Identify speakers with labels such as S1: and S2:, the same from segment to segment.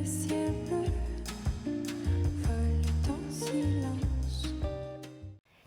S1: ciel bleu vole en silence.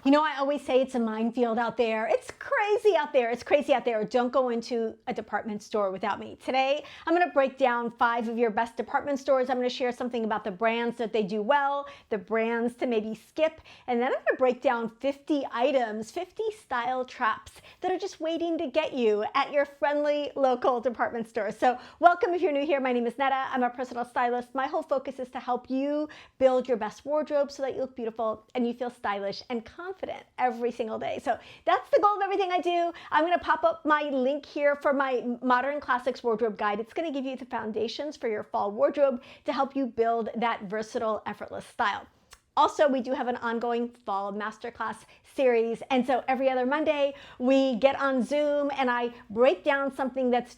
S2: You know, I always say it's a minefield out there. It's crazy out there. It's crazy out there. Don't go into a department store without me. Today, I'm going to break down 5 of your best department stores. I'm going to share something about the brands that they do well, the brands to maybe skip, and then I'm going to break down 50 items, 50 style traps that are just waiting to get you at your friendly local department store. So welcome if you're new here. My name is Netta. I'm a personal stylist. My whole focus is to help you build your best wardrobe so that you look beautiful and you feel stylish and confident every single day. So that's the goal of everything I do. I'm going to pop up my link here for my Modern Classics Wardrobe Guide. It's going to give you the foundations for your fall wardrobe to help you build that versatile, effortless style. Also, we do have an ongoing fall masterclass series. And so every other Monday, we get on Zoom and I break down something that's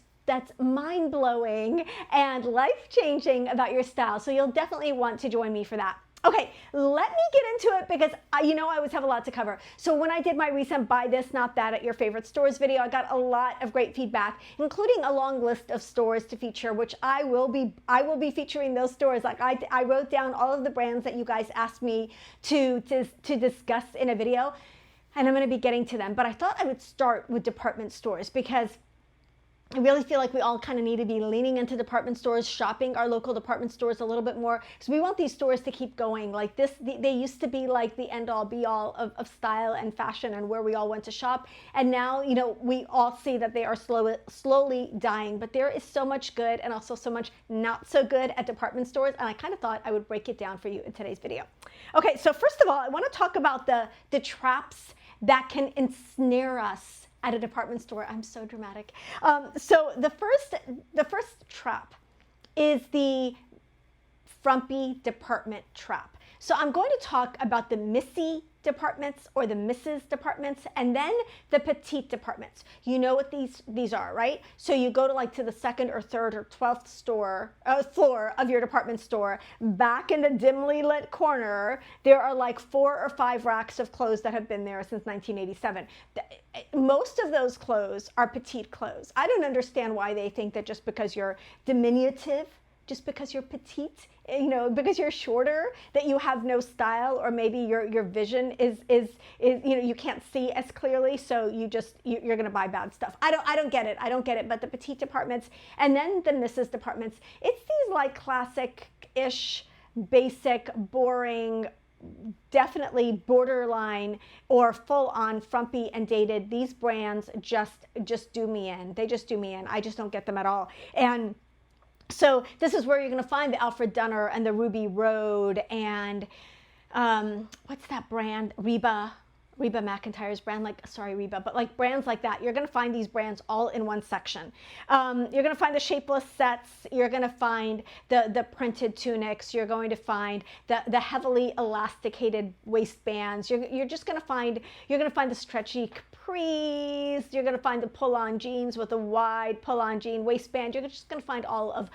S2: mind-blowing and life-changing about your style. So you'll definitely want to join me for that. Okay, let me get into it because you know I always have a lot to cover. So when I did my recent Buy This, Not That at Your Favorite Stores video, I got a lot of great feedback, including a long list of stores to feature, which I will be featuring those stores. Like I wrote down all of the brands that you guys asked me to discuss in a video, and I'm going to be getting to them. But I thought I would start with department stores because I really feel like we all kind of need to be leaning into department stores, shopping our local department stores a little bit more, because we want these stores to keep going. Like this, they used to be like the end-all be-all of style and fashion and where we all went to shop. And now, you know, we all see that they are slowly dying. But there is so much good and also so much not so good at department stores. And I kind of thought I would break it down for you in today's video. Okay, so first of all, I want to talk about the traps that can ensnare us at a department store. I'm so dramatic. So the first trap is the frumpy department trap. So I'm going to talk about the Missy departments or the Mrs. departments, and then the petite departments. You know what these are, right? So you go to the second or third or 12th floor of your department store. Back in the dimly lit corner, there are like 4 or 5 racks of clothes that have been there since 1987. Most of those clothes are petite clothes. I don't understand why they think that just because you're diminutive, just because you're petite, you know, because you're shorter, that you have no style, or maybe your vision is you know, you can't see as clearly, so you're gonna buy bad stuff. I don't get it. I don't get it. But the petite departments and then the Mrs. departments, it's these like classic-ish, basic, boring, definitely borderline or full-on frumpy and dated. These brands just do me in. They just do me in. I just don't get them at all. And so this is where you're going to find the Alfred Dunner and the Ruby Road and what's that brand? Reba McEntire's brand, but like brands like that. You're going to find these brands all in one section. You're going to find the shapeless sets. You're going to find the printed tunics. You're going to find the heavily elasticated waistbands. You're just going to find the stretchy capris. You're going to find the pull-on jeans with a wide pull-on jean waistband. You're just going to find all of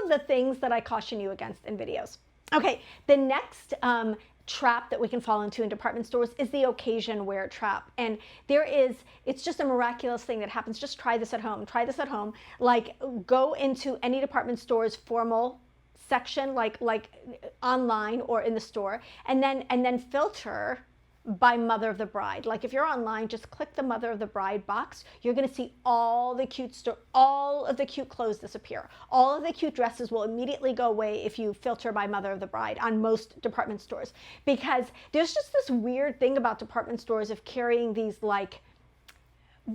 S2: the things that I caution you against in videos. Okay, the next trap that we can fall into in department stores is the occasion wear trap. And it's just a miraculous thing that happens. Just try this at home. Try this at home. Like, go into any department store's formal section, like online or in the store, and then filter by Mother of the Bride. Like if you're online, just click the Mother of the Bride box. You're going to see all of the cute clothes disappear. All of the cute dresses will immediately go away if you filter by Mother of the Bride on most department stores, because there's just this weird thing about department stores of carrying these like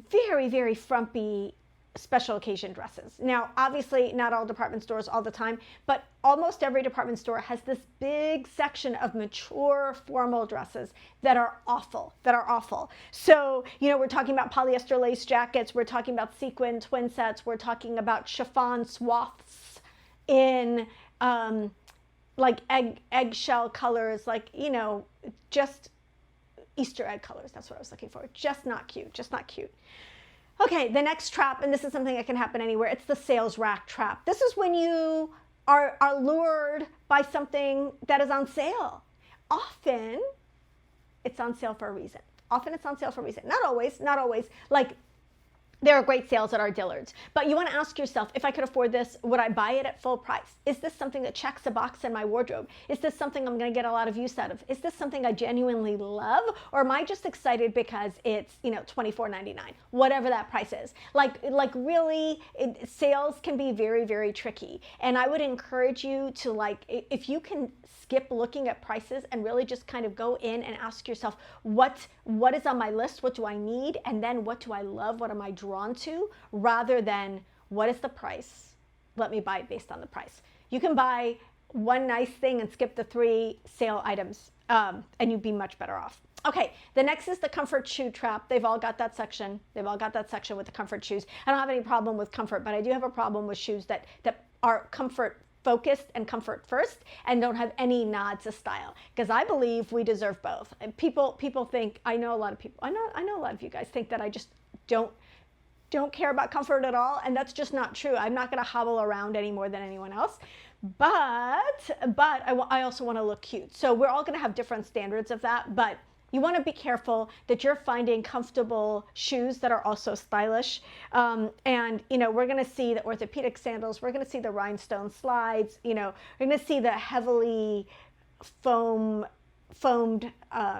S2: very, very frumpy special occasion dresses. Now, obviously not all department stores all the time, but almost every department store has this big section of mature formal dresses that are awful, So, you know, we're talking about polyester lace jackets, we're talking about sequin twin sets, we're talking about chiffon swaths in like eggshell colors, like, you know, just Easter egg colors. That's what I was looking for. Just not cute, just not cute. Okay, the next trap, and this is something that can happen anywhere, it's the sales rack trap. This is when you are lured by something that is on sale. Often, it's on sale for a reason. Not always. Like, There are great sales at our Dillards, but you want to ask yourself, if I could afford this, would I buy it at full price? Is this something that checks a box in my wardrobe? Is this something I'm going to get a lot of use out of? Is this something I genuinely love? Or am I just excited because it's, $24.99, whatever that price is? Like really, sales can be very, very tricky. And I would encourage you to if you can skip looking at prices and really just kind of go in and ask yourself, what is on my list? What do I need? And then what do I love? What am I drawn to? Rather than what is the price? Let me buy it based on the price. You can buy one nice thing and skip the 3 sale items, and you'd be much better off. Okay, the next is the comfort shoe trap. They've all got that section. They've all got that section with the comfort shoes. I don't have any problem with comfort, but I do have a problem with shoes that are comfort focused and comfort first and don't have any nods to style, because I believe we deserve both. And people think, I know a lot of you guys think that I just don't care about comfort at all, and that's just not true. I'm not going to hobble around any more than anyone else, but I also want to look cute. So we're all going to have different standards of that, but you want to be careful that you're finding comfortable shoes that are also stylish. And, we're going to see the orthopedic sandals. We're going to see the rhinestone slides. We're going to see the heavily foamed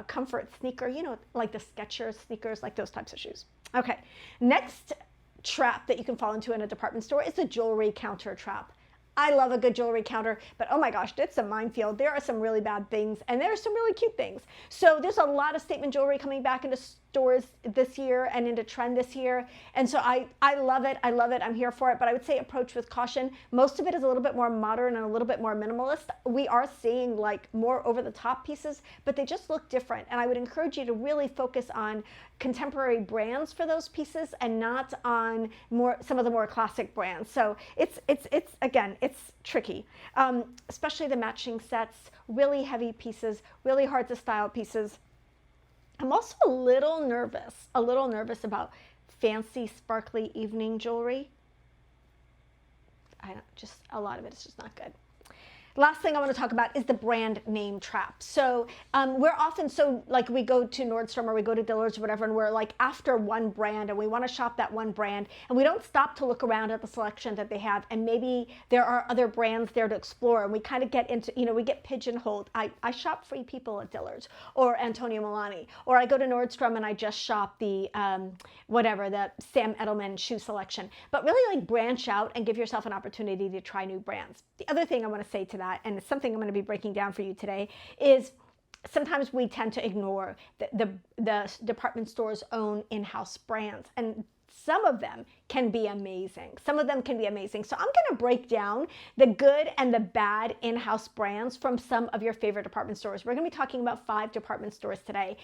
S2: comfort sneaker, like the Skechers sneakers, like those types of shoes. Okay, next trap that you can fall into in a department store is the jewelry counter trap. I love a good jewelry counter, but oh my gosh, it's a minefield. There are some really bad things, and there are some really cute things. So there's a lot of statement jewelry coming back into stores this year and into trend this year. And so I love it. I love it. I'm here for it. But I would say approach with caution. Most of it is a little bit more modern and a little bit more minimalist. We are seeing more over the top pieces, but they just look different. And I would encourage you to really focus on contemporary brands for those pieces and not on some of the more classic brands. So it's tricky, especially the matching sets, really heavy pieces, really hard to style pieces. I'm also a little nervous about fancy, sparkly evening jewelry. A lot of it is just not good. Last thing I want to talk about is the brand name trap. So we're often we go to Nordstrom or we go to Dillards or whatever, and we're after one brand and we want to shop that one brand, and we don't stop to look around at the selection that they have, and maybe there are other brands there to explore, and we kind of get into, we get pigeonholed. I shop Free People at Dillards or Antonio Milani, or I go to Nordstrom and I just shop the the Sam Edelman shoe selection. But really branch out and give yourself an opportunity to try new brands. The other thing I want to say to that, and it's something I'm going to be breaking down for you today, is sometimes we tend to ignore the department store's own in-house brands, and some of them can be amazing. So I'm going to break down the good and the bad in-house brands from some of your favorite department stores. We're going to be talking about 5 department stores today: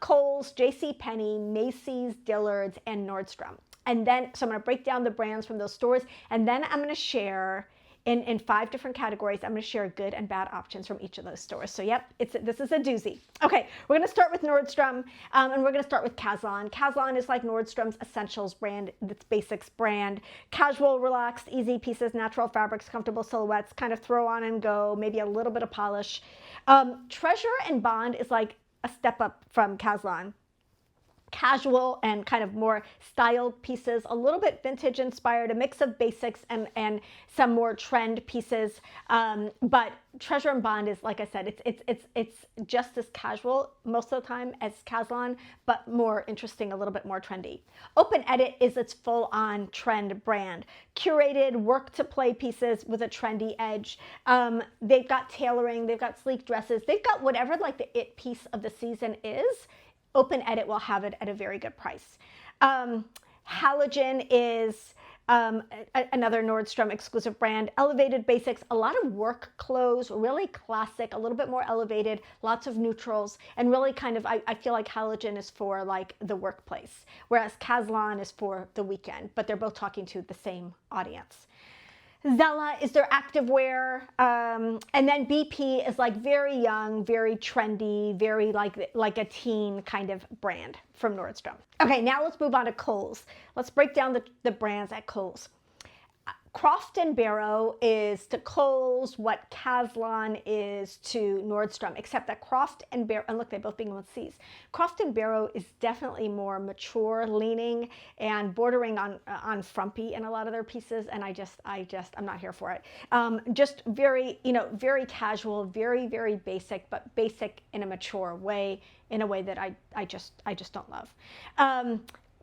S2: Kohls, JCPenney, Macy's, Dillards, and Nordstrom. And then, so I'm going to break down the brands from those stores, and then I'm going to share in 5 different categories. I'm going to share good and bad options from each of those stores. So yep, this is a doozy. Okay, we're going to start with Nordstrom, and we're going to start with Caslon. Caslon is like Nordstrom's essentials brand, its basics brand. Casual, relaxed, easy pieces, natural fabrics, comfortable silhouettes, kind of throw on and go, maybe a little bit of polish. Treasure and Bond is like a step up from Caslon. Casual and kind of more styled pieces, a little bit vintage inspired, a mix of basics and some more trend pieces. But Treasure and Bond is, like I said, it's just as casual most of the time as Caslon, but more interesting, a little bit more trendy. Open Edit is its full-on trend brand. Curated work to play pieces with a trendy edge. They've got tailoring, they've got sleek dresses, they've got whatever the it piece of the season is. Open Edit will have it at a very good price. Halogen is another Nordstrom exclusive brand. Elevated basics, a lot of work clothes, really classic, a little bit more elevated, lots of neutrals, and really kind of, I feel like Halogen is for the workplace, whereas Caslon is for the weekend, but they're both talking to the same audience. Zella is their activewear, and then BP is very young, very trendy, very like a teen kind of brand from Nordstrom. Okay, now let's move on to Kohls. Let's break down the brands at Kohls. Croft & Barrow is to Kohls what Caslon is to Nordstrom, except that Croft & Barrow, and look, they both begin with C's. Croft & Barrow is definitely more mature leaning and bordering on frumpy in a lot of their pieces, and I'm not here for it. Just very, very casual, very, very basic, but basic in a mature way, in a way that I just don't love.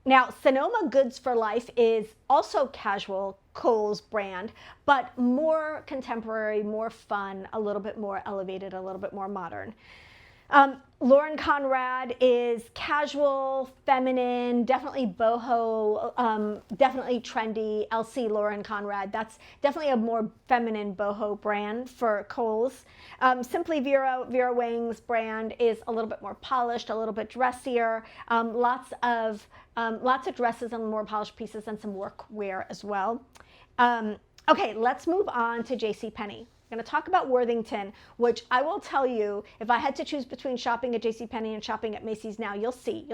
S2: Now, Sonoma Goods for Life is also casual Kohls brand, but more contemporary, more fun, a little bit more elevated, a little bit more modern. Lauren Conrad is casual, feminine, definitely boho, definitely trendy. LC Lauren Conrad, that's definitely a more feminine boho brand for Kohls. Simply Vera Wang's brand is a little bit more polished, a little bit dressier, lots of dresses and more polished pieces and some workwear as well. Okay, let's move on to JCPenney. I'm going to talk about Worthington, which I will tell you, if I had to choose between shopping at JCPenney and shopping at Macy's now, you'll see.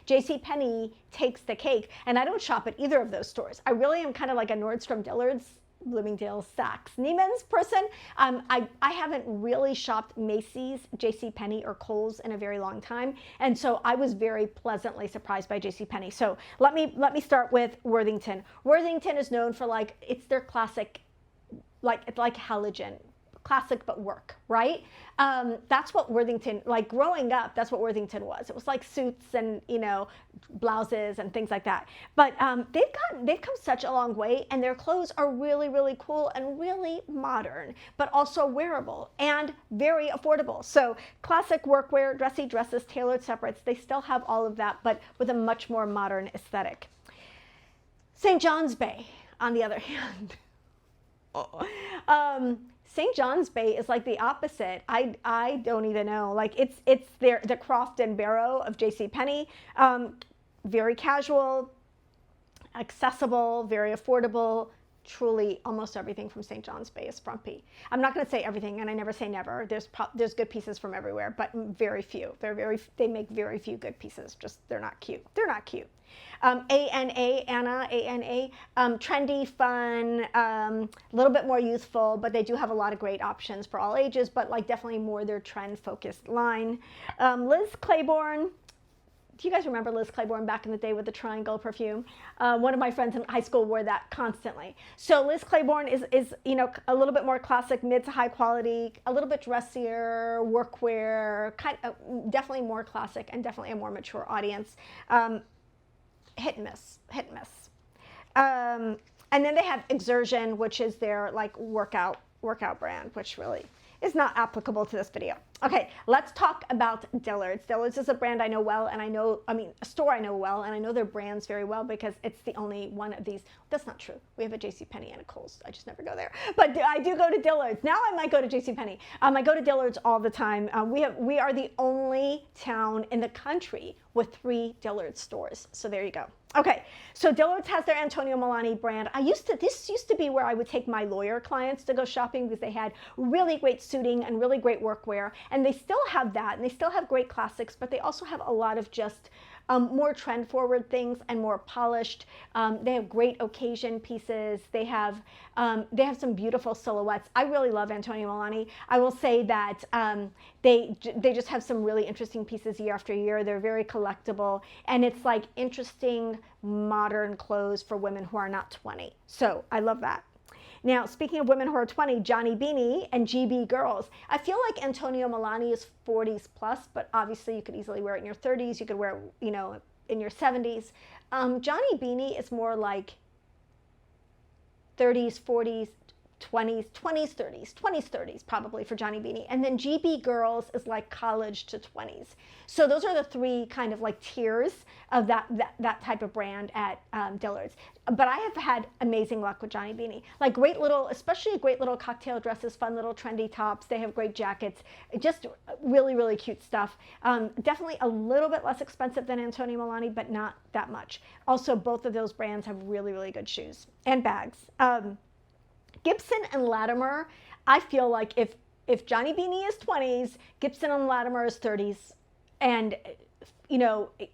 S2: JCPenney takes the cake, and I don't shop at either of those stores. I really am kind of like a Nordstrom, Dillards, Bloomingdale's, Saks, Neiman's person. I haven't really shopped Macy's, JCPenney, or Kohls in a very long time, and so I was very pleasantly surprised by JCPenney. So let me start with Worthington. Worthington is known for it's their classic, it's like halogen, classic but work, right? That's what Worthington, growing up, that's what Worthington was. It was like suits and blouses and things like that. But they've come such a long way, and their clothes are really, really cool and really modern, but also wearable and very affordable. So classic workwear, dressy dresses, tailored separates, they still have all of that, but with a much more modern aesthetic. St. John's Bay, on the other hand. St. John's Bay is like the opposite. I don't even know. It's the Croft & Barrow of JCPenney. Very casual, accessible, very affordable. Truly, almost everything from St. John's Bay is frumpy. I'm not going to say everything, and I never say never. There's good pieces from everywhere, but very few. They make very few good pieces. Just they're not cute. They're not cute. ANA, trendy, fun, a little bit more youthful, but they do have a lot of great options for all ages, but definitely more their trend-focused line. Liz Claiborne. Do you guys remember Liz Claiborne back in the day with the triangle perfume? One of my friends in high school wore that constantly. So Liz Claiborne is a little bit more classic, mid to high quality, a little bit dressier, workwear, definitely more classic and definitely a more mature audience. Hit and miss. And then they have Exertion, which is their workout brand, which really is not applicable to this video. Okay, let's talk about Dillards. Dillards is a brand I know well, and a store I know well, and I know their brands very well because it's the only one of these. That's not true. We have a JCPenney and a Kohls. I just never go there. But I do go to Dillards. Now I might go to JCPenney. I go to Dillards all the time. We are the only town in the country with 3 Dillards stores. So there you go. Okay, so Dillards has their Antonio Milani brand. This used to be where I would take my lawyer clients to go shopping because they had really great suiting and really great workwear. And they still have that, and they still have great classics, but they also have a lot of just more trend-forward things and more polished. They have great occasion pieces. They have some beautiful silhouettes. I really love Antonio Milani. I will say that they just have some really interesting pieces year after year. They're very collectible, and it's interesting modern clothes for women who are not 20. So I love that. Now, speaking of women who are 20, Johnny Beanie and GB Girls. I feel like Antonio Milani is 40s plus, but obviously you could easily wear it in your 30s. You could wear it, in your 70s. Johnny Beanie is more like 30s, 40s, 20s, 30s probably for Johnny Beanie. And then GB Girls is like college to 20s. So those are the 3 kind of tiers of that type of brand at Dillard's. But I have had amazing luck with Johnny Beanie. Especially great little cocktail dresses, fun little trendy tops. They have great jackets, just really, really cute stuff. Definitely a little bit less expensive than Antonio Milani, but not that much. Also, both of those brands have really, really good shoes and bags. Gibson and Latimer, I feel like if Johnny Beanie is 20s, Gibson and Latimer is 30s. And,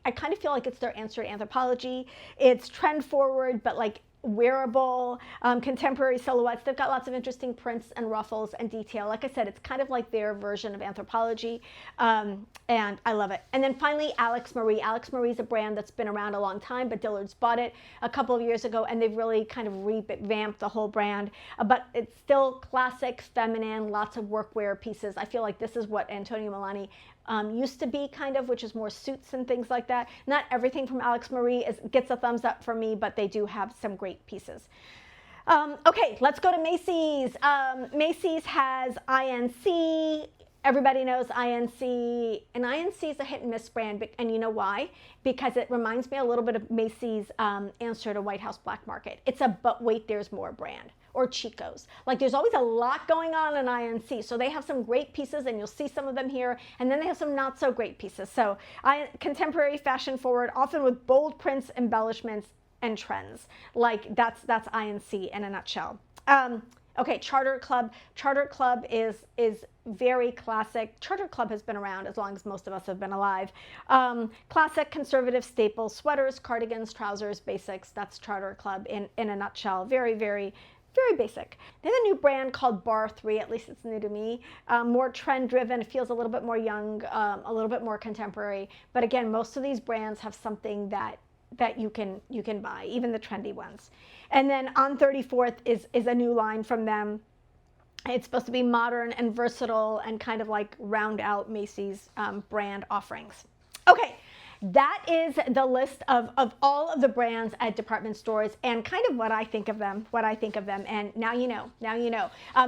S2: I kind of feel like it's their answer to Anthropologie. It's trend forward, but wearable, contemporary silhouettes. They've got lots of interesting prints and ruffles and detail. Like I said, it's kind of like their version of Anthropologie, and I love it. And then finally, Alex Marie. Alex Marie is a brand that's been around a long time, but Dillards bought it a couple of years ago, and they've really kind of revamped the whole brand. But it's still classic, feminine, lots of workwear pieces. I feel like this is what Antonio Milani used to be, kind of, which is more suits and things like that. Not everything from Alex Marie gets a thumbs up for me, but they do have some great pieces. Okay, let's go to Macy's. Macy's has INC. Everybody knows INC, and INC is a hit and miss brand, and you know why? Because it reminds me a little bit of Macy's answer to White House Black Market. It's a but wait, there's more brand. Or Chico's. Like, there's always a lot going on in INC. So they have some great pieces, and you'll see some of them here. And then they have some not so great pieces. So contemporary, fashion forward, often with bold prints, embellishments, and trends. Like, that's INC in a nutshell. Okay, Charter Club. Charter Club is very classic. Charter Club has been around as long as most of us have been alive. Classic conservative staples, sweaters, cardigans, trousers, basics. That's Charter Club in a nutshell. Very, very basic. They have a new brand called Bar 3, at least it's new to me. More trend driven, feels a little bit more young, a little bit more contemporary. But again, most of these brands have something that you can buy, even the trendy ones. And then On 34th is a new line from them. It's supposed to be modern and versatile and kind of like round out Macy's brand offerings. Okay. That is the list of all of the brands at department stores and kind of what I think of them, And now you know,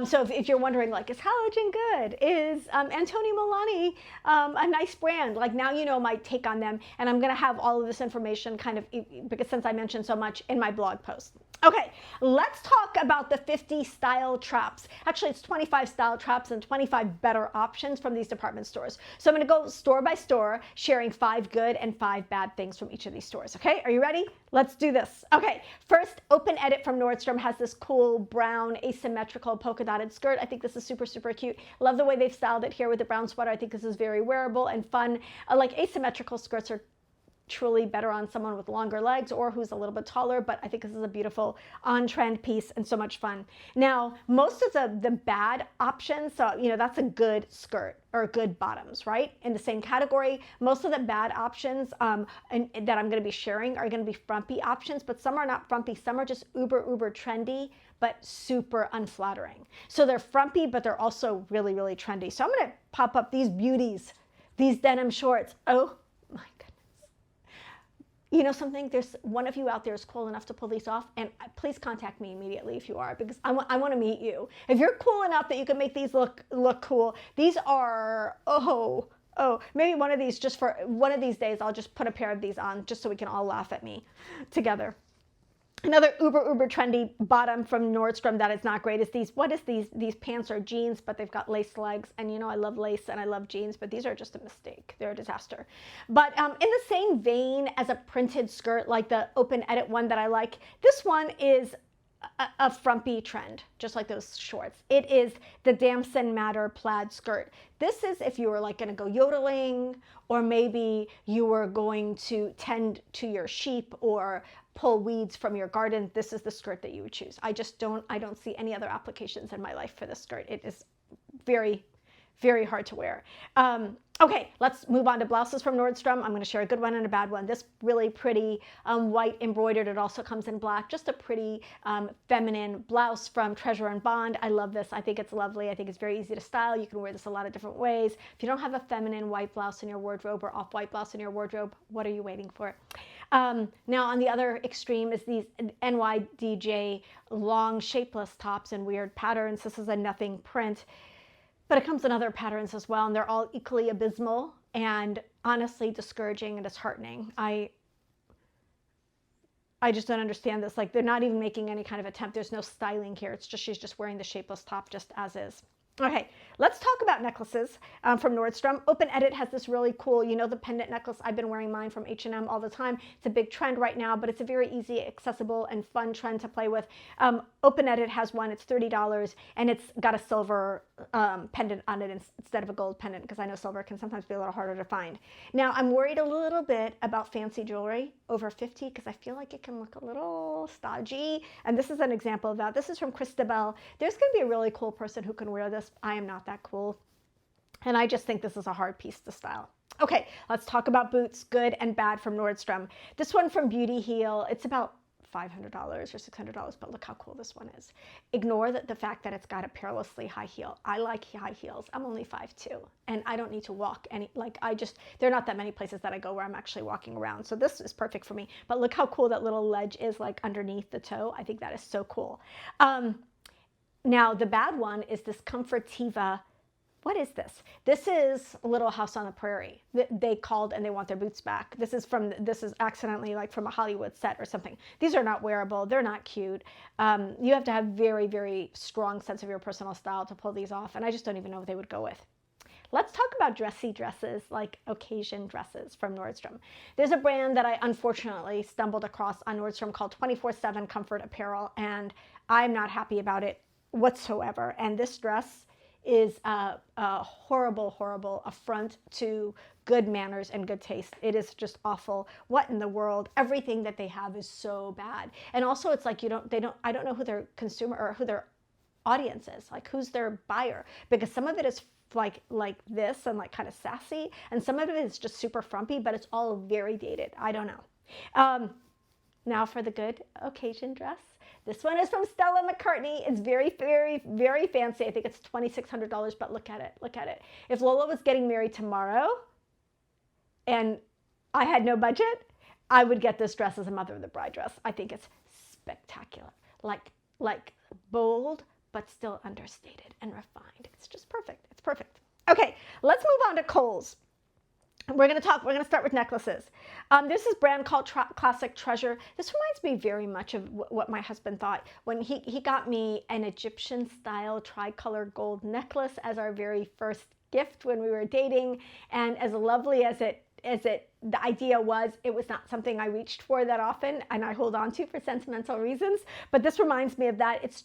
S2: so if you're wondering, like, is Halogen good? Is Antonio Milani a nice brand? Like, now you know my take on them. And I'm going to have all of this information kind of, because since I mentioned so much in my blog post. Okay, let's talk about the 50 style traps. Actually, it's 25 style traps and 25 better options from these department stores. So I'm going to go store by store, sharing 5 good and 5 bad things from each of these stores. Okay, are you ready? Let's do this. Okay, first, Open Edit from Nordstrom has this cool brown asymmetrical polka dotted skirt. I think this is super, super cute. Love the way they've styled it here with the brown sweater. I think this is very wearable and fun. Like, asymmetrical skirts are truly better on someone with longer legs or who's a little bit taller, but I think this is a beautiful on-trend piece and so much fun. Now, most of the bad options, so, you know, that's a good skirt or good bottoms, right? In the same category, most of the bad options and that I'm going to be sharing are going to be frumpy options, but some are not frumpy. Some are just uber trendy, but super unflattering. So they're frumpy, but they're also really, really trendy. So I'm going to pop up these beauties, these denim shorts. Oh my goodness. You know something? There's one of you out there is cool enough to pull these off, and please contact me immediately if you are, because I want to meet you. If you're cool enough that you can make these look cool, these are, maybe one of these, just for one of these days, I'll just put a pair of these on just so we can all laugh at me together. Another uber trendy bottom from Nordstrom that is not great is these pants are jeans, but they've got lace legs. And you know, I love lace and I love jeans, but these are just a mistake. They're a disaster. But in the same vein as a printed skirt, like the Open Edit one that I like, this one is a frumpy trend, just like those shorts. It is the Damson Matter plaid skirt. This is if you were like going to go yodeling, or maybe you were going to tend to your sheep or pull weeds from your garden. This is the skirt that you would choose. I don't see any other applications in my life for this skirt. It is very, very hard to wear. Okay, let's move on to blouses from Nordstrom. I'm going to share a good one and a bad one. This really pretty white embroidered. It also comes in black. Just a pretty feminine blouse from Treasure and Bond. I love this. I think it's lovely. I think it's very easy to style. You can wear this a lot of different ways. If you don't have a feminine white blouse in your wardrobe or off-white blouse in your wardrobe, what are you waiting for? Now on the other extreme is these NYDJ long shapeless tops in weird patterns. This is a nothing print. But it comes in other patterns as well, and they're all equally abysmal and honestly discouraging and disheartening. I just don't understand this. Like, they're not even making any kind of attempt. There's no styling here. It's just she's just wearing the shapeless top just as is. Okay, let's talk about necklaces from Nordstrom. Open Edit has this really cool, you know, the pendant necklace. I've been wearing mine from H&M all the time. It's a big trend right now, but it's a very easy, accessible, and fun trend to play with. Open Edit has one. It's $30, and it's got a silver pendant on it instead of a gold pendant, because I know silver can sometimes be a little harder to find. Now, I'm worried a little bit about fancy jewelry over 50, because I feel like it can look a little stodgy, and this is an example of that. This is from Christabel. There's going to be a really cool person who can wear this. I am not that cool, and I just think this is a hard piece to style. Okay, let's talk about boots, good and bad from Nordstrom. This one from Beauty Heel, it's about $500 or $600, but look how cool this one is. Ignore the fact that it's got a perilously high heel. I like high heels. I'm only 5'2", and I don't need to walk any, there are not that many places that I go where I'm actually walking around, so this is perfect for me. But look how cool that little ledge is, like underneath the toe. I think that is so cool. Now, the bad one is this Comfortiva. What is this? This is Little House on the Prairie. They called and they want their boots back. This is accidentally like from a Hollywood set or something. These are not wearable. They're not cute. You have to have very, very strong sense of your personal style to pull these off. And I just don't even know what they would go with. Let's talk about dressy dresses, like occasion dresses from Nordstrom. There's a brand that I unfortunately stumbled across on Nordstrom called 24/7 Comfort Apparel, and I'm not happy about it whatsoever. And this dress is a horrible, horrible affront to good manners and good taste. It is just awful. What in the world? Everything that they have is so bad. And also, it's like I don't know who their consumer or who their audience is, like who's their buyer, because some of it is like this and like kind of sassy, and some of it is just super frumpy, but it's all very dated. I don't know. Now for the good occasion dress. This one is from Stella McCartney. It's very, very, very fancy. I think it's $2,600, but look at it. Look at it. If Lola was getting married tomorrow and I had no budget, I would get this dress as a mother of the bride dress. I think it's spectacular. Like bold, but still understated and refined. It's just perfect. It's perfect. Okay, let's move on to Kohls. We're going to start with necklaces. There's this brand called Classic Treasure. This reminds me very much of what my husband thought when he got me an Egyptian style tricolor gold necklace as our very first gift when we were dating. And as lovely as the idea was, it was not something I reached for that often, and I hold on to for sentimental reasons. But this reminds me of that. It's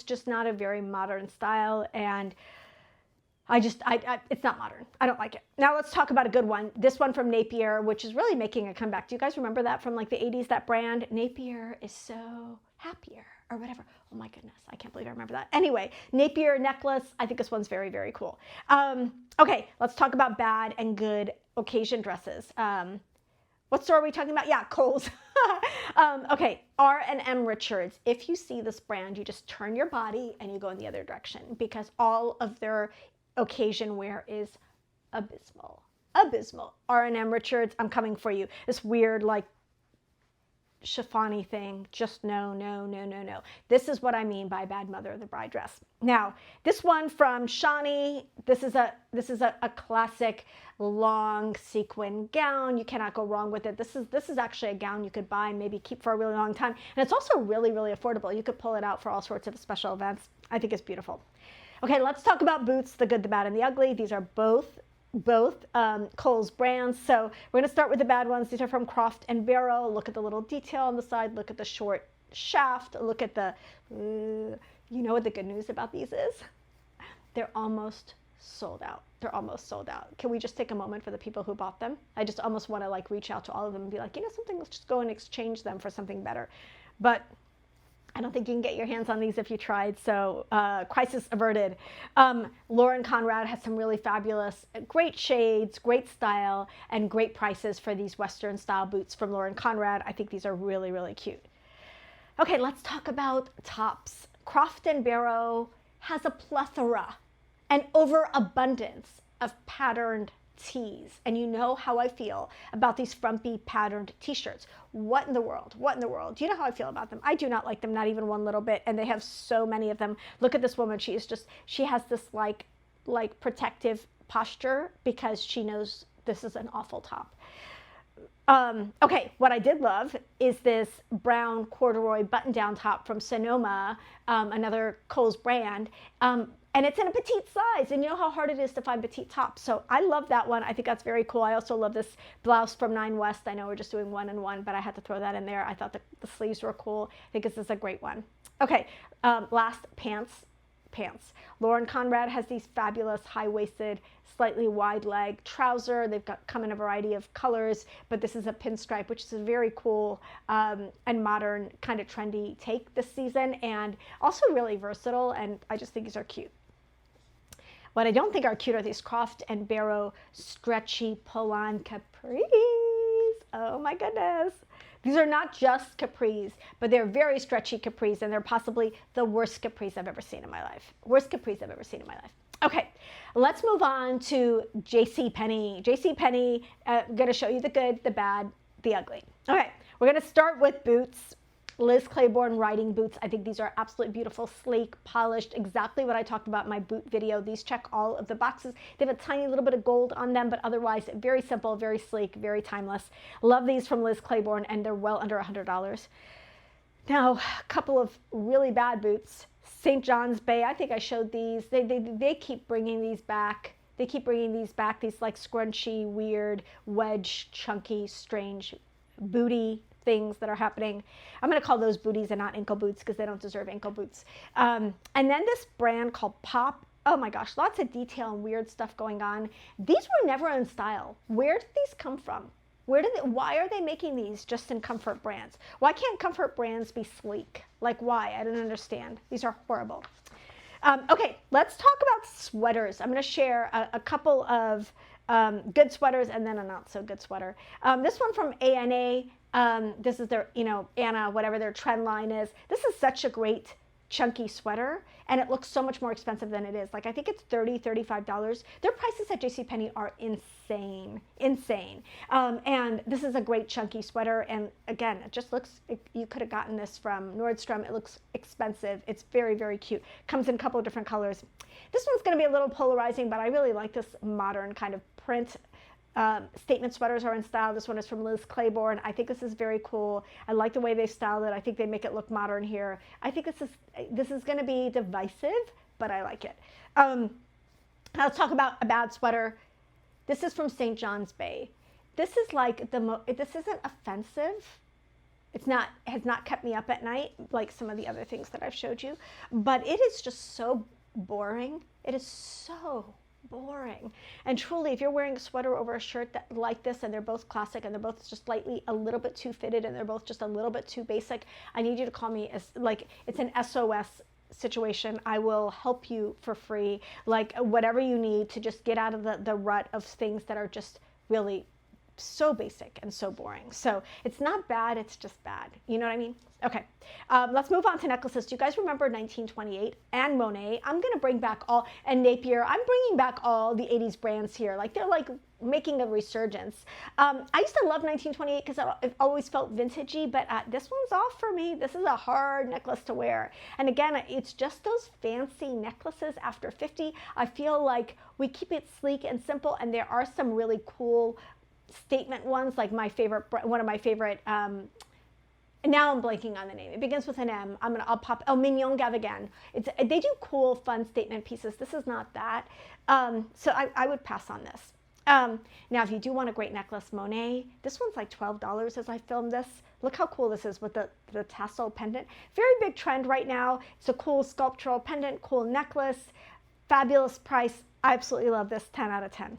S2: just not a very modern style, and it's not modern. I don't like it. Now let's talk about a good one. This one from Napier, which is really making a comeback. Do you guys remember that from like the 80s, that brand? Napier is so happier or whatever. Oh my goodness, I can't believe I remember that. Anyway, Napier necklace. I think this one's very, very cool. Okay, let's talk about bad and good occasion dresses. What store are we talking about? Yeah, Kohls. Okay, R&M Richards. If you see this brand, you just turn your body and you go in the other direction, because all of their occasion wear is abysmal. Abysmal. R&M Richards, I'm coming for you. This weird like chiffony thing, just no, no, no, no, no. This is what I mean by bad mother of the bride dress. Now, this one from Shawnee, this is a classic long sequin gown. You cannot go wrong with it. This is actually a gown you could buy and maybe keep for a really long time. And it's also really, really affordable. You could pull it out for all sorts of special events. I think it's beautiful. Okay, let's talk about boots, the good, the bad, and the ugly. These are both Kohls brands. So we're going to start with the bad ones. These are from Croft & Barrow. Look at the little detail on the side. Look at the short shaft. Look at the, you know what the good news about these is? They're almost sold out. They're almost sold out. Can we just take a moment for the people who bought them? I just almost want to like reach out to all of them and be like, you know something, let's just go and exchange them for something better. But I don't think you can get your hands on these if you tried, so crisis averted. Lauren Conrad has some really fabulous, great shades, great style, and great prices for these Western style boots from Lauren Conrad. I think these are really, really cute. Okay, let's talk about tops. Croft & Barrow has a plethora, an overabundance of patterned tees, and you know how I feel about these frumpy patterned t-shirts. What in the world? What in the world? Do you know how I feel about them? I do not like them, not even one little bit, and they have so many of them. Look at this woman. She has this like protective posture because she knows this is an awful top. Okay, what I did love is this brown corduroy button-down top from Sonoma, another Kohls brand. And it's in a petite size, and you know how hard it is to find petite tops. So I love that one. I think that's very cool. I also love this blouse from 9 West. I know we're just doing 1 and 1, but I had to throw that in there. I thought the sleeves were cool. I think this is a great one. Okay, last, pants. Lauren Conrad has these fabulous high-waisted, slightly wide leg trouser. They've come in a variety of colors, but this is a pinstripe, which is a very cool and modern kind of trendy take this season, and also really versatile, and I just think these are cute. What I don't think are cute are these Croft & Barrow stretchy pull-on capris. Oh my goodness. These are not just capris, but they're very stretchy capris, and they're possibly the worst capris I've ever seen in my life. Worst capris I've ever seen in my life. Okay, let's move on to JCPenney. JCPenney, I'm going to show you the good, the bad, the ugly. Okay, we're going to start with boots. Liz Claiborne riding boots. I think these are absolutely beautiful, sleek, polished, exactly what I talked about in my boot video. These check all of the boxes. They have a tiny little bit of gold on them, but otherwise very simple, very sleek, very timeless. Love these from Liz Claiborne, and they're well under $100. Now, a couple of really bad boots. St. John's Bay, I think I showed these. They keep bringing these back. They keep bringing these back, these like scrunchy, weird, wedge, chunky, strange booty things that are happening. I'm going to call those booties and not ankle boots because they don't deserve ankle boots. And then this brand called Pop. Oh my gosh, lots of detail and weird stuff going on. These were never in style. Where did these come from? Why are they making these just in comfort brands? Why can't comfort brands be sleek? Like why? I don't understand. These are horrible. Okay, let's talk about sweaters. I'm going to share a couple of good sweaters and then a not so good sweater. This one from ANA. This is their, Anna, whatever their trend line is. This is such a great chunky sweater, and it looks so much more expensive than it is. Like I think it's $30, $35. Their prices at JCPenney are insane. And this is a great chunky sweater, and again, it just looks, you could have gotten this from Nordstrom. It looks expensive. It's very, very cute. Comes in a couple of different colors. This one's going to be a little polarizing, but I really like this modern kind of print. Statement sweaters are in style. This one is from Liz Claiborne. I think this is very cool. I like the way they styled it. I think they make it look modern here. I think this is going to be divisive, but I like it. Let's talk about a bad sweater. This is from St. John's Bay. This is like this isn't offensive. It has not kept me up at night like some of the other things that I've showed you, but it is just so boring. It is so boring. And truly, if you're wearing a sweater over a shirt like this, and they're both classic, and they're both just slightly a little bit too fitted, and they're both just a little bit too basic, I need you to call me as like it's an SOS situation. I will help you for free, like whatever you need to just get out of the rut of things that are just really so basic and so boring. So it's not bad, it's just bad. You know what I mean? Okay, let's move on to necklaces. Do you guys remember 1928 and Monet? I'm going to bring back and Napier. I'm bringing back all the 80s brands here. Like they're like making a resurgence. I used to love 1928 because it always felt vintagey, but this one's off for me. This is a hard necklace to wear. And again, it's just those fancy necklaces after 50. I feel like we keep it sleek and simple, and there are some really cool statement ones, like one of my favorite, now I'm blanking on the name. It begins with an M. I'll pop, Mignon Gavagan. They do cool, fun statement pieces. This is not that. So I would pass on this. Now, if you do want a great necklace, Monet, this one's like $12 as I filmed this. Look how cool this is with the tassel pendant. Very big trend right now. It's a cool sculptural pendant, cool necklace, fabulous price. I absolutely love this, 10 out of 10.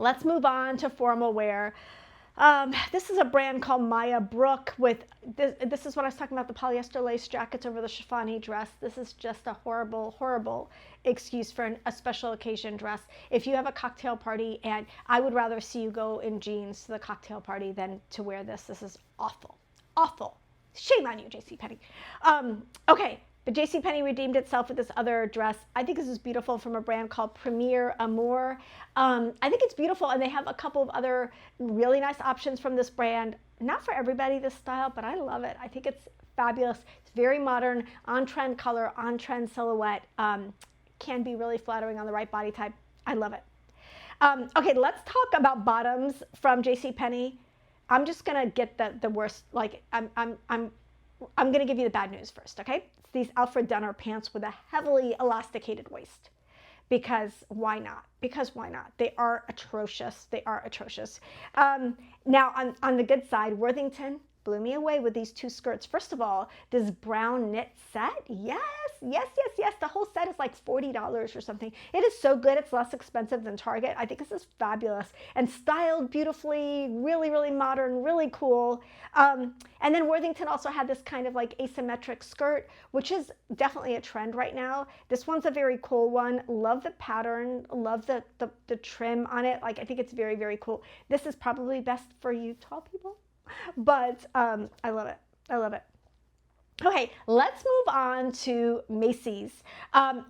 S2: Let's move on to formal wear. This is a brand called Maya Brook with, this is what I was talking about, the polyester lace jackets over the chiffon dress. This is just a horrible, horrible excuse for a special occasion dress. If you have a cocktail party, and I would rather see you go in jeans to the cocktail party than to wear this. This is awful, awful. Shame on you, JCPenney. Okay. But JCPenney redeemed itself with this other dress. I think this is beautiful from a brand called Premier Amour. I think it's beautiful, and they have a couple of other really nice options from this brand. Not for everybody, this style, but I love it. I think it's fabulous. It's very modern, on-trend color, on-trend silhouette. Can be really flattering on the right body type. I love it. Okay, let's talk about bottoms from JCPenney. I'm just gonna get the worst. Like I'm gonna give you the bad news first. Okay, it's these Alfred Dunner pants with a heavily elasticated waist. Because why not? Because why not? They are atrocious. They are atrocious. Now on the good side, Worthington blew me away with these two skirts. First of all, this brown knit set. Yes, yes, yes, yes. The whole set is like $40 or something. It is so good. It's less expensive than Target. I think this is fabulous and styled beautifully, really, really modern, really cool. And then Worthington also had this kind of like asymmetric skirt, which is definitely a trend right now. This one's a very cool one. Love the pattern, love the trim on it. Like, I think it's very, very cool. This is probably best for you tall people, but I love it. I love it. Okay, let's move on to Macy's.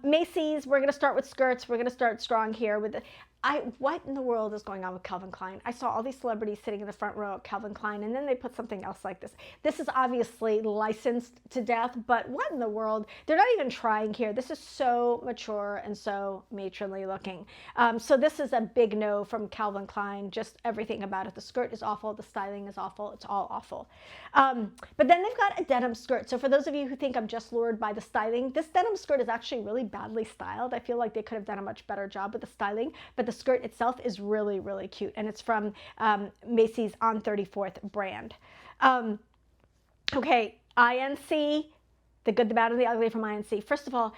S2: Macy's, we're going to start with skirts. We're going to start strong here with the, what in the world is going on with Calvin Klein? I saw all these celebrities sitting in the front row at Calvin Klein, and then they put something else like this. This is obviously licensed to death, but what in the world? They're not even trying here. This is so mature and so matronly looking. So this is a big no from Calvin Klein. Just everything about it. The skirt is awful. The styling is awful. It's all awful. But then they've got a denim skirt. So for those of you who think I'm just lured by the styling, this denim skirt is actually really badly styled. I feel like they could have done a much better job with the styling, but the skirt itself is really, really cute, and it's from Macy's on 34th brand. Okay, INC, the good, the bad, and the ugly from INC. First of all,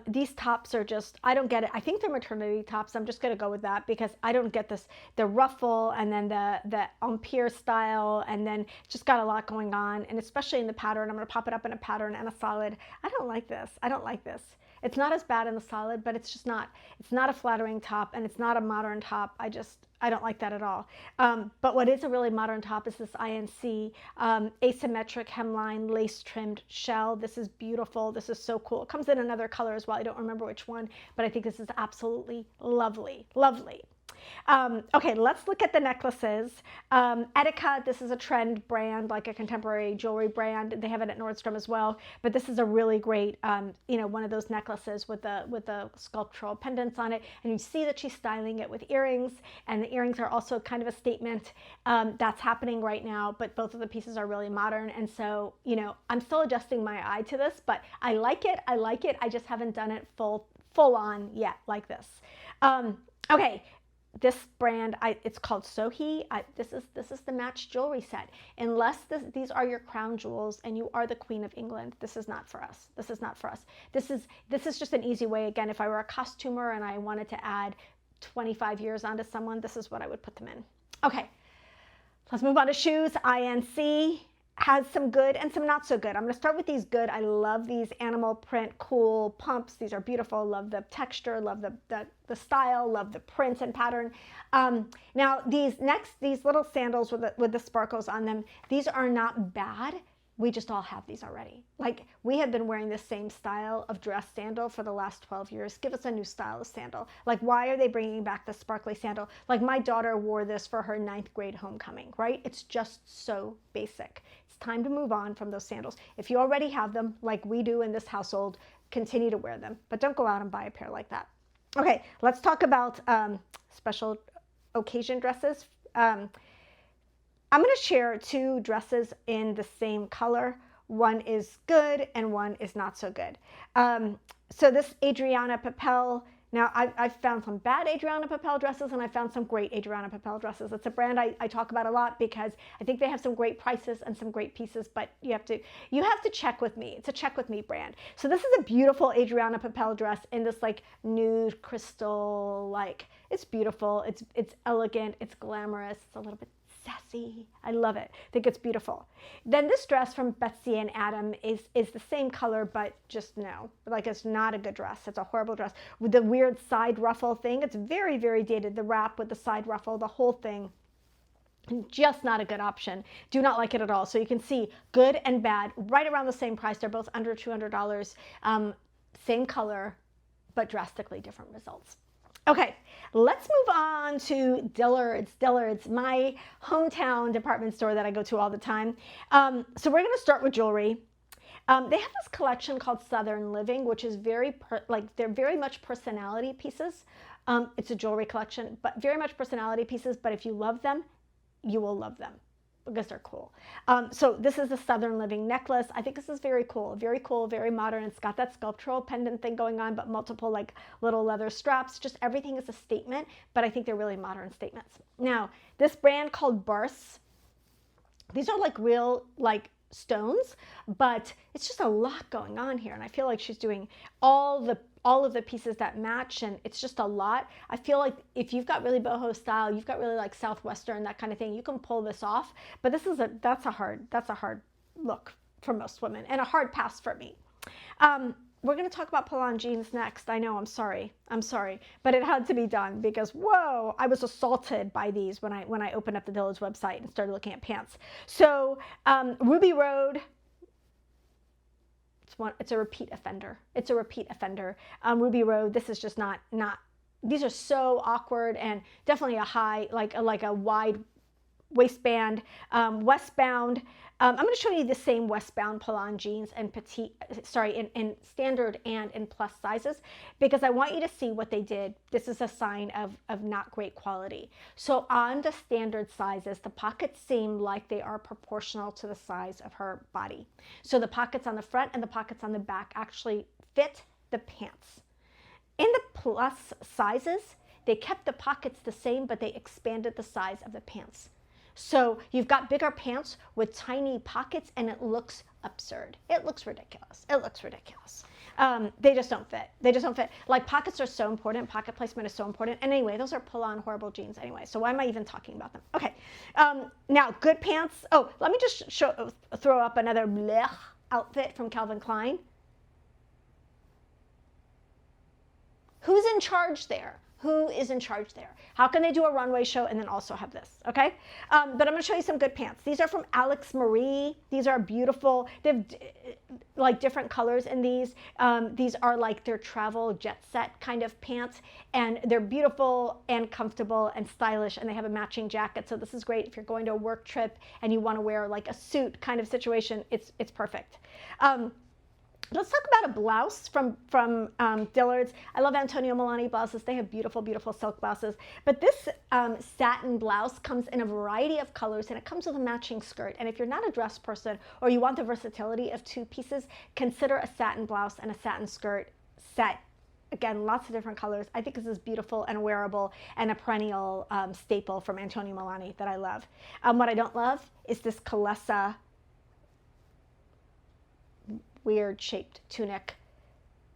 S2: these tops are just, I don't get it. I think they're maternity tops. I'm just going to go with that because I don't get this, the ruffle and then the Empire style, and then just got a lot going on, and especially in the pattern. I'm going to pop it up in a pattern and a solid. I don't like this. I don't like this. It's not as bad in the solid, but it's just not, it's not a flattering top, and it's not a modern top. I don't like that at all. But what is a really modern top is this INC asymmetric hemline lace trimmed shell. This is beautiful. This is so cool. It comes in another color as well. I don't remember which one, but I think this is absolutely lovely, lovely. Okay, let's look at the necklaces. Etika, this is a trend brand, like a contemporary jewelry brand. They have it at Nordstrom as well, but this is a really great, you know, one of those necklaces with the sculptural pendants on it, and you see that she's styling it with earrings, and the earrings are also kind of a statement. That's happening right now, but both of the pieces are really modern, and so, you know, I'm still adjusting my eye to this, but I like it. I like it. I just haven't done it full on yet like this. Okay. This brand, it's called Sohi. This is the matched jewelry set. Unless these are your crown jewels and you are the Queen of England, this is not for us. This is not for us. This is just an easy way. Again, if I were a costumer and I wanted to add 25 years onto someone, this is what I would put them in. Okay, let's move on to shoes. INC has some good and some not so good. I'm going to start with these good. I love these animal print cool pumps. These are beautiful. Love the texture, love the style, love the print and pattern. Now these little sandals with the sparkles on them, these are not bad. We just all have these already. Like, we have been wearing the same style of dress sandal for the last 12 years. Give us a new style of sandal. Like, why are they bringing back the sparkly sandal? Like, my daughter wore this for her 9th grade homecoming, right? It's just so basic. It's time to move on from those sandals. If you already have them, like we do in this household, continue to wear them, but don't go out and buy a pair like that. Okay, let's talk about special occasion dresses. I'm going to share two dresses in the same color. One is good and one is not so good. So this Adriana Papel, now I've found some bad Adriana Papel dresses and I found some great Adriana Papel dresses. It's a brand I talk about a lot because I think they have some great prices and some great pieces, but you have to check with me. It's a check with me brand. So this is a beautiful Adriana Papel dress in this like nude crystal, like it's beautiful. It's elegant. It's glamorous. It's a little bit sassy. I love it. I think it's beautiful. Then this dress from Betsy and Adam is the same color, but just no. Like, it's not a good dress. It's a horrible dress with the weird side ruffle thing. It's very, very dated. The wrap with the side ruffle, the whole thing. Just not a good option. Do not like it at all. So you can see good and bad right around the same price. They're both under $200. Same color, but drastically different results. Okay, let's move on to Dillards. Dillards, my hometown department store that I go to all the time. So we're going to start with jewelry. They have this collection called Southern Living, which is they're very much personality pieces. It's a jewelry collection, but very much personality pieces. But if you love them, you will love them because they're cool. So this is the Southern Living necklace. I think this is very cool, very modern. It's got that sculptural pendant thing going on, but multiple like little leather straps. Just everything is a statement, but I think they're really modern statements. Now, this brand called Burse, these are like real like stones, but it's just a lot going on here. And I feel like she's doing all of the pieces that match, and it's just a lot. I feel like if you've got really boho style, you've got really like Southwestern, that kind of thing, you can pull this off. But that's a hard look for most women and a hard pass for me. We're going to talk about pull-on jeans next. I know, I'm sorry, but it had to be done because, whoa, I was assaulted by these when I opened up the Dillards website and started looking at pants. So Ruby Road, it's a repeat offender. Ruby Road, this is just not, these are so awkward and definitely a high, like a wide waistband. Westbound, I'm going to show you the same Westbound pull-on jeans in in standard and in plus sizes, because I want you to see what they did. This is a sign of not great quality. So on the standard sizes, the pockets seem like they are proportional to the size of her body. So the pockets on the front and the pockets on the back actually fit the pants. In the plus sizes, they kept the pockets the same, but they expanded the size of the pants. So you've got bigger pants with tiny pockets, and it looks absurd. It looks ridiculous. They just don't fit. Like, pockets are so important. Pocket placement is so important. And anyway, those are pull-on horrible jeans anyway. So why am I even talking about them? Okay. Now, good pants. Oh, let me just throw up another blech outfit from Calvin Klein. Who's in charge there? Who is in charge there? How can they do a runway show and then also have this, okay? But I'm going to show you some good pants. These are from Alex Marie. These are beautiful. They have like different colors in these. These are like their travel jet set kind of pants, and they're beautiful and comfortable and stylish, and they have a matching jacket. So this is great if you're going to a work trip and you want to wear like a suit kind of situation. It's perfect. Let's talk about a blouse from Dillards. I love Antonio Milani blouses. They have beautiful, beautiful silk blouses. But this satin blouse comes in a variety of colors, and it comes with a matching skirt. And if you're not a dress person or you want the versatility of two pieces, consider a satin blouse and a satin skirt set. Again, lots of different colors. I think this is beautiful and wearable and a perennial staple from Antonio Milani that I love. What I don't love is this Kalesa weird shaped tunic.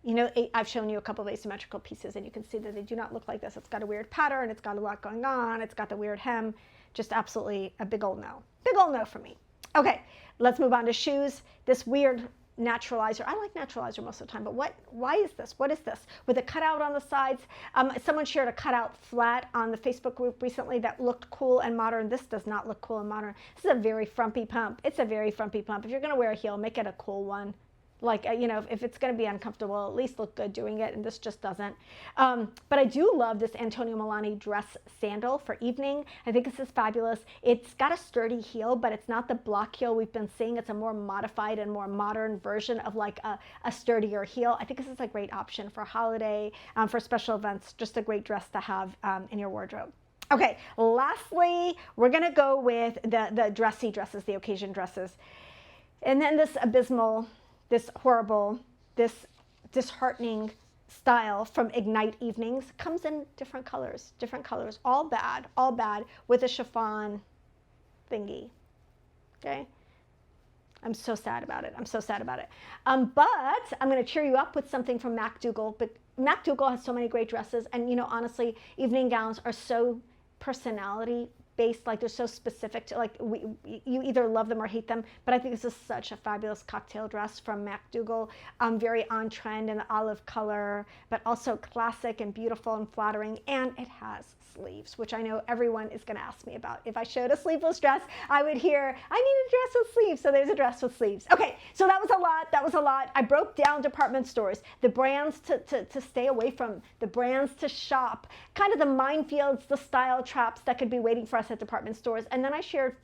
S2: You know, I've shown you a couple of asymmetrical pieces, and you can see that they do not look like this. It's got a weird pattern. It's got a lot going on. It's got the weird hem. Just absolutely a big old no. Big old no for me. Okay, let's move on to shoes. This weird naturalizer. I like naturalizer most of the time, but why is this? What is this? With a cutout on the sides. Someone shared a cutout flat on the Facebook group recently that looked cool and modern. This does not look cool and modern. This is a very frumpy pump. It's a very frumpy pump. If you're going to wear a heel, make it a cool one. Like, you know, if it's going to be uncomfortable, at least look good doing it, and this just doesn't. But I do love this Antonio Milani dress sandal for evening. I think this is fabulous. It's got a sturdy heel, but it's not the block heel we've been seeing. It's a more modified and more modern version of like a sturdier heel. I think this is a great option for holiday, for special events, just a great dress to have in your wardrobe. Okay, lastly, we're going to go with the dressy dresses, the occasion dresses. And then this abysmal, this horrible, this disheartening style from Ignite Evenings comes in different colors, all bad, with a chiffon thingy, okay? I'm so sad about it. But I'm going to cheer you up with something from MacDougall. But MacDougall has so many great dresses, and you know, honestly, evening gowns are so personality based, like they're so specific to, like, you either love them or hate them. But I think this is such a fabulous cocktail dress from MacDougall, very on trend in the olive color, but also classic and beautiful and flattering, and it has sleeves, which I know everyone is going to ask me about. If I showed a sleeveless dress, I would hear, I need a dress with sleeves. So there's a dress with sleeves. Okay, so that was a lot. I broke down department stores, the brands to stay away from, the brands to shop, kind of the minefields, the style traps that could be waiting for us at department stores. And then I shared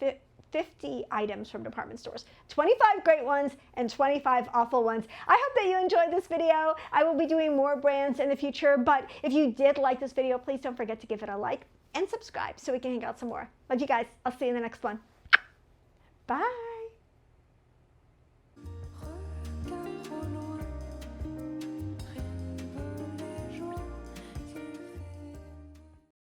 S2: 50 items from department stores. 25 great ones and 25 awful ones. I hope that you enjoyed this video. I will be doing more brands in the future, but if you did like this video, please don't forget to give it a like and subscribe so we can hang out some more. Love you guys. I'll see you in the next one. Bye.